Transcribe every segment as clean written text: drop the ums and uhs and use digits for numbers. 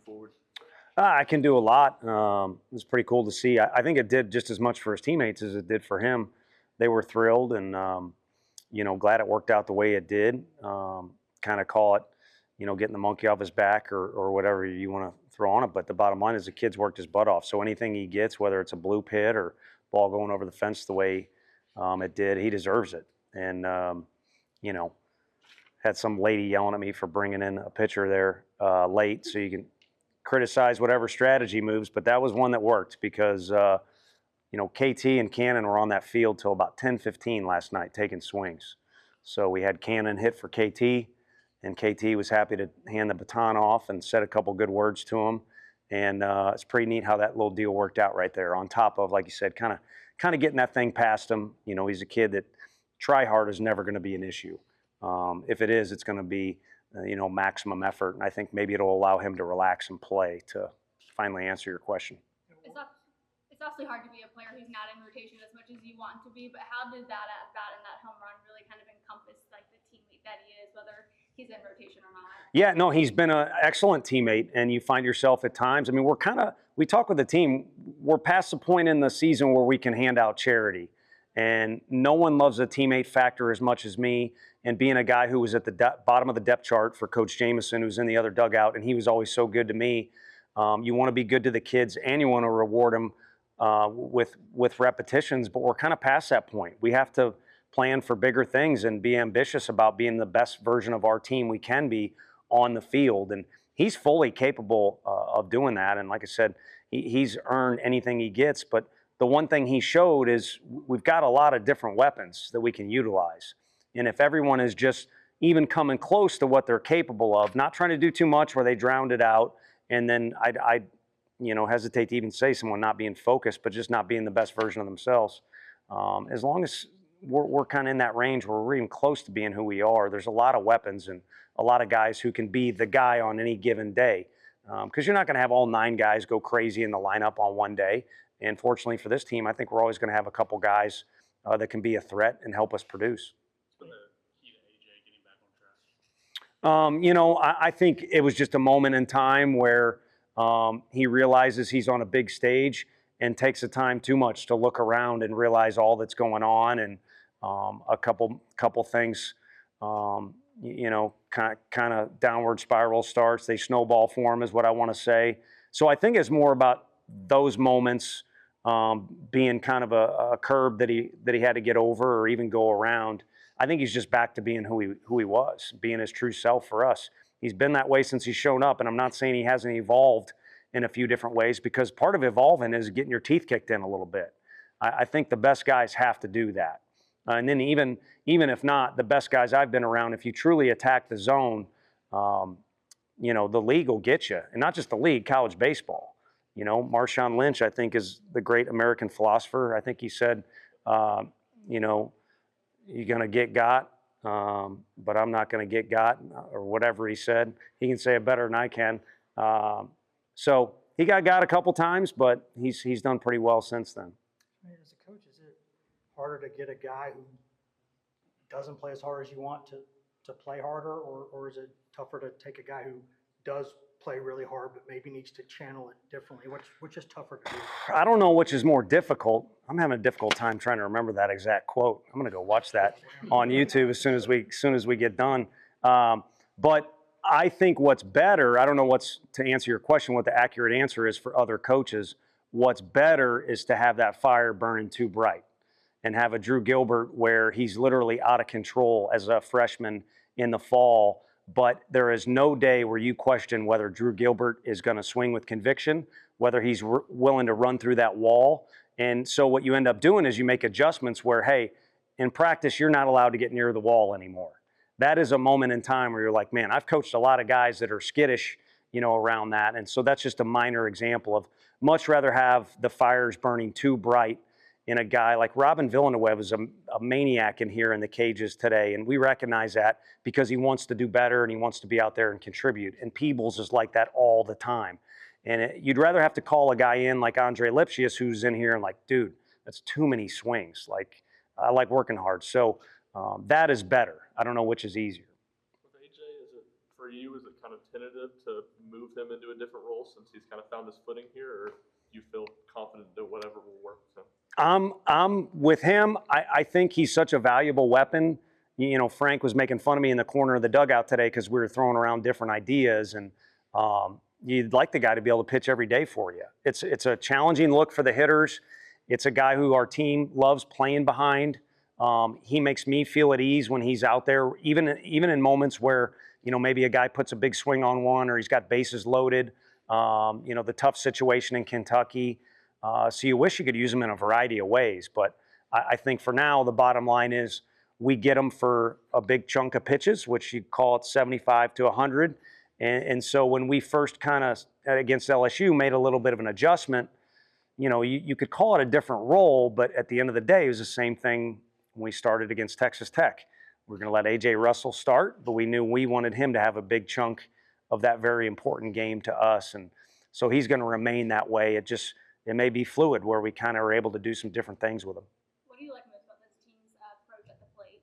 forward? I can do a lot. It's pretty cool to see. I think it did just as much for his teammates as it did for him. They were thrilled and, glad it worked out the way it did. Kind of call it, getting the monkey off his back or whatever you want to throw on it. But the bottom line is the kid's worked his butt off. So anything he gets, whether it's a blue pit or ball going over the fence the way it did, he deserves it. And, had some lady yelling at me for bringing in a pitcher there late so you can criticize whatever strategy moves, but that was one that worked because, KT and Cannon were on that field till about 10:15 last night taking swings. So we had Cannon hit for KT, and KT was happy to hand the baton off and said a couple good words to him. And it's pretty neat how that little deal worked out right there on top of, like you said, kind of getting that thing past him. He's a kid that try hard is never going to be an issue. If it is, it's going to be maximum effort, and I think maybe it'll allow him to relax and play to finally answer your question. It's obviously hard to be a player who's not in rotation as much as you want to be, but how did that at bat and that home run really kind of encompass like the teammate that he is, whether he's in rotation or not? Yeah, no, he's been an excellent teammate, and you find yourself at times, we talk with the team, we're past the point in the season where we can hand out charity. And no one loves a teammate factor as much as me. And being a guy who was at the bottom of the depth chart for Coach Jameson, who's in the other dugout, and he was always so good to me. You want to be good to the kids, and you want to reward them with repetitions. But we're kind of past that point. We have to plan for bigger things and be ambitious about being the best version of our team we can be on the field. And he's fully capable of doing that. And like I said, he's earned anything he gets. But the one thing he showed is we've got a lot of different weapons that we can utilize. And if everyone is just even coming close to what they're capable of, not trying to do too much where they drowned it out, and then I hesitate to even say someone not being focused, but just not being the best version of themselves. As long as we're kind of in that range where we're even close to being who we are, there's a lot of weapons and a lot of guys who can be the guy on any given day. Because you're not going to have all 9 guys go crazy in the lineup on one day. And fortunately for this team, I think we're always going to have a couple guys that can be a threat and help us produce. What's been the key to AJ getting back on track? I think it was just a moment in time where he realizes he's on a big stage and takes the time too much to look around and realize all that's going on, and a couple things, kind of downward spiral starts. They snowball for him, is what I want to say. So I think it's more about those moments being kind of a curb that he had to get over or even go around. I think he's just back to being who he was, being his true self for us. He's been that way since he's shown up, and I'm not saying he hasn't evolved in a few different ways, because part of evolving is getting your teeth kicked in a little bit. I think the best guys have to do that. And then even if not, the best guys I've been around, if you truly attack the zone, the league will get you. And not just the league, college baseball. Marshawn Lynch, I think, is the great American philosopher. I think he said, you're going to get got, but I'm not going to get got, or whatever he said. He can say it better than I can. So he got a couple times, but he's done pretty well since then. As a coach, is it harder to get a guy who doesn't play as hard as you want to play harder, or is it tougher to take a guy who does play really hard but maybe needs to channel it differently? Which is tougher to do? I don't know which is more difficult. I'm having a difficult time trying to remember that exact quote. I'm going to go watch that on YouTube as soon as we get done. But I think what's better, I don't know to answer your question, what the accurate answer is for other coaches. What's better is to have that fire burning too bright and have a Drew Gilbert where he's literally out of control as a freshman in the fall. But there is no day where you question whether Drew Gilbert is going to swing with conviction, whether he's willing to run through that wall. And so what you end up doing is you make adjustments where, hey, in practice, you're not allowed to get near the wall anymore. That is a moment in time where you're like, man, I've coached a lot of guys that are skittish, around that. And so that's just a minor example of much rather have the fires burning too bright in a guy like Robin Villanueva is a maniac in here in the cages today. And we recognize that because he wants to do better and he wants to be out there and contribute. And Peebles is like that all the time. And you'd rather have to call a guy in like Andre Lipsius, who's in here and like, dude, that's too many swings. Like, I like working hard. So that is better. I don't know which is easier. With AJ, is it for you? Is it kind of tentative to move him into a different role since he's kind of found his footing here, or do you feel confident that whatever will work with him? I'm with him. I think he's such a valuable weapon. You know, Frank was making fun of me in the corner of the dugout today because we were throwing around different ideas, and you'd like the guy to be able to pitch every day for you. It's a challenging look for the hitters. It's a guy who our team loves playing behind. He makes me feel at ease when he's out there, even in moments where, you know, maybe a guy puts a big swing on one or he's got bases loaded. You know, the tough situation in Kentucky. So you wish you could use him in a variety of ways. But I think for now, the bottom line is we get him for a big chunk of pitches, which you call it 75 to 100. And so when we first kind of, against LSU, made a little bit of an adjustment, you know, you could call it a different role, but at the end of the day, it was the same thing when we started against Texas Tech. We're going to let A.J. Russell start, but we knew we wanted him to have a big chunk of that very important game to us. And so he's going to remain that way. It may be fluid where we kind of are able to do some different things with him. What do you like most about this team's approach at the plate?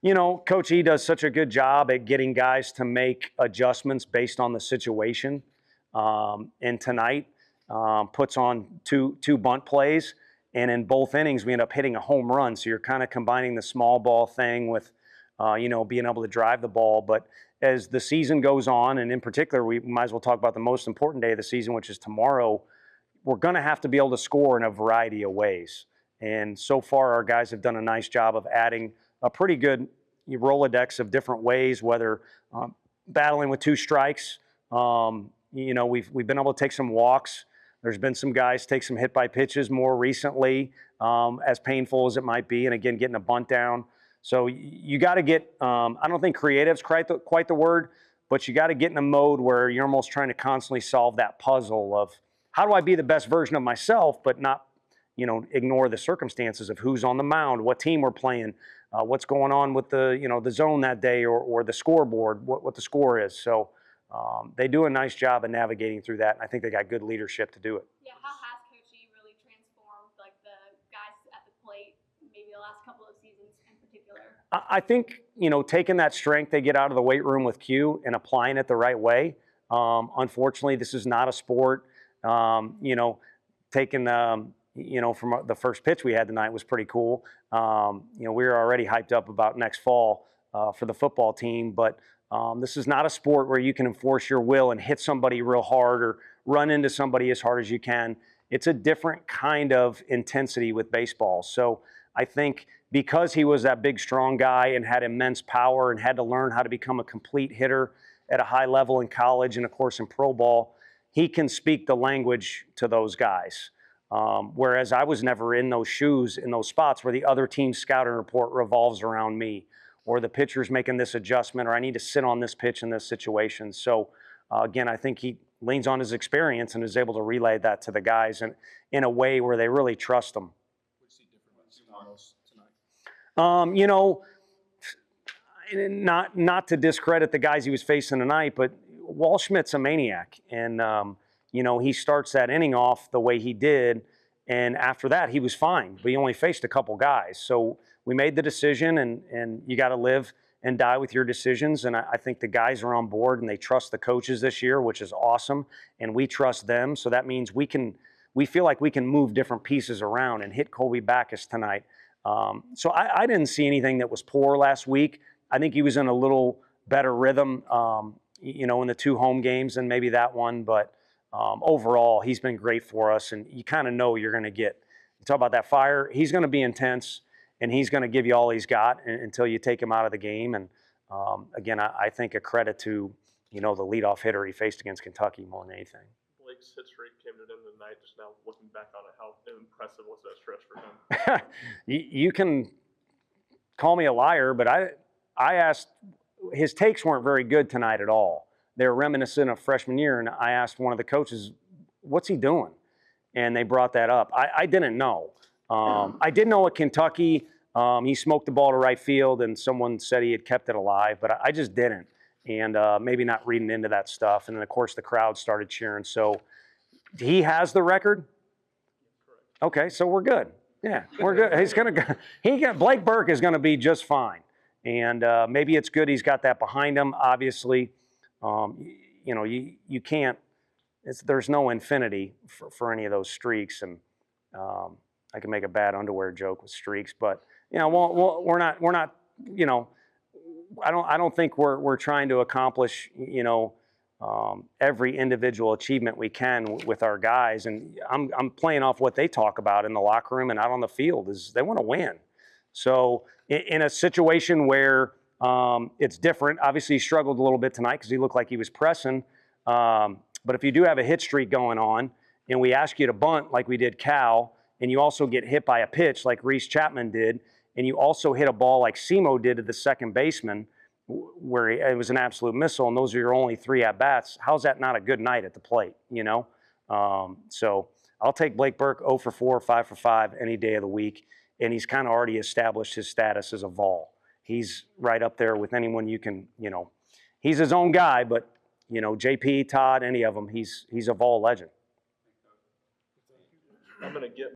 You know, Coach E does such a good job at getting guys to make adjustments based on the situation. And tonight puts on two bunt plays. And in both innings, we end up hitting a home run. So you're kind of combining the small ball thing with, you know, being able to drive the ball. But as the season goes on, and in particular, we might as well talk about the most important day of the season, which is tomorrow, we're going to have to be able to score in a variety of ways. And so far, our guys have done a nice job of adding a pretty good Rolodex of different ways, whether battling with two strikes. You know, we've been able to take some walks. There's been some guys take some hit by pitches more recently, as painful as it might be, and again, getting a bunt down. So you got to get, I don't think creative's quite the word, but you got to get in a mode where you're almost trying to constantly solve that puzzle of how do I be the best version of myself, but not, you know, ignore the circumstances of who's on the mound, what team we're playing, what's going on with the, you know, the zone that day or the scoreboard, what the score is. So they do a nice job of navigating through that, and I think they got good leadership to do it. Yeah, how has Coach E really transformed like the guys at the plate, maybe the last couple of seasons in particular? I think, you know, taking that strength they get out of the weight room with Q and applying it the right way. Unfortunately, this is not a sport. You know, taking, you know, from the first pitch we had tonight was pretty cool. You know, we were already hyped up about next fall for the football team, but this is not a sport where you can enforce your will and hit somebody real hard or run into somebody as hard as you can. It's a different kind of intensity with baseball. So I think because he was that big, strong guy and had immense power and had to learn how to become a complete hitter at a high level in college and, of course, in pro ball, he can speak the language to those guys. Whereas I was never in those shoes, in those spots where the other team's scouting report revolves around me, or the pitcher's making this adjustment, or I need to sit on this pitch in this situation. So, again, I think he leans on his experience and is able to relay that to the guys in a way where they really trust him. What's he different about Carlos tonight? You know, not to discredit the guys he was facing tonight, but Waldschmidt's a maniac. And, you know, he starts that inning off the way he did, and after that, he was fine. But he only faced a couple guys. So we made the decision, and you got to live and die with your decisions. And I think the guys are on board, and they trust the coaches this year, which is awesome. And we trust them. So that means we feel like we can move different pieces around and hit Colby Backus tonight. So I didn't see anything that was poor last week. I think he was in a little better rhythm, you know, in the two home games than maybe that one. But overall, he's been great for us. And you kind of know you're going to get, you talk about that fire, he's going to be intense. And he's going to give you all he's got until you take him out of the game. And again, I think a credit to, you know, the leadoff hitter he faced against Kentucky more than anything. Blake's hit streak came to him tonight. Just now looking back on it, how impressive was that stretch for him? You can call me a liar, but I asked, his takes weren't very good tonight at all. They were reminiscent of freshman year, and I asked one of the coaches, what's he doing? And they brought that up. I didn't know. I did know at Kentucky, he smoked the ball to right field, and someone said he had kept it alive, but I just didn't. And maybe not reading into that stuff. And then, of course, the crowd started cheering. So he has the record? Okay, so we're good. Yeah, we're good. He's going to Blake Burke is going to be just fine. And maybe it's good he's got that behind him. Obviously, You know, you can't. There's no infinity for any of those streaks, and I can make a bad underwear joke with streaks, but you know, we're not. You know, I don't think we're trying to accomplish, you know, every individual achievement we can with our guys, and I'm playing off what they talk about in the locker room and out on the field is they want to win. So in a situation where it's different, obviously he struggled a little bit tonight because he looked like he was pressing. But if you do have a hit streak going on, and we ask you to bunt like we did Cal, and you also get hit by a pitch like Reese Chapman did, and you also hit a ball like Simo did to the second baseman, where it was an absolute missile, and those are your only 3 at-bats, how's that not a good night at the plate, you know? So I'll take Blake Burke 0 for 4, 5 for 5 any day of the week, and he's kind of already established his status as a Vol. He's right up there with anyone you can, you know. He's his own guy, but, you know, JP, Todd, any of them, he's a Vol legend. I'm going to get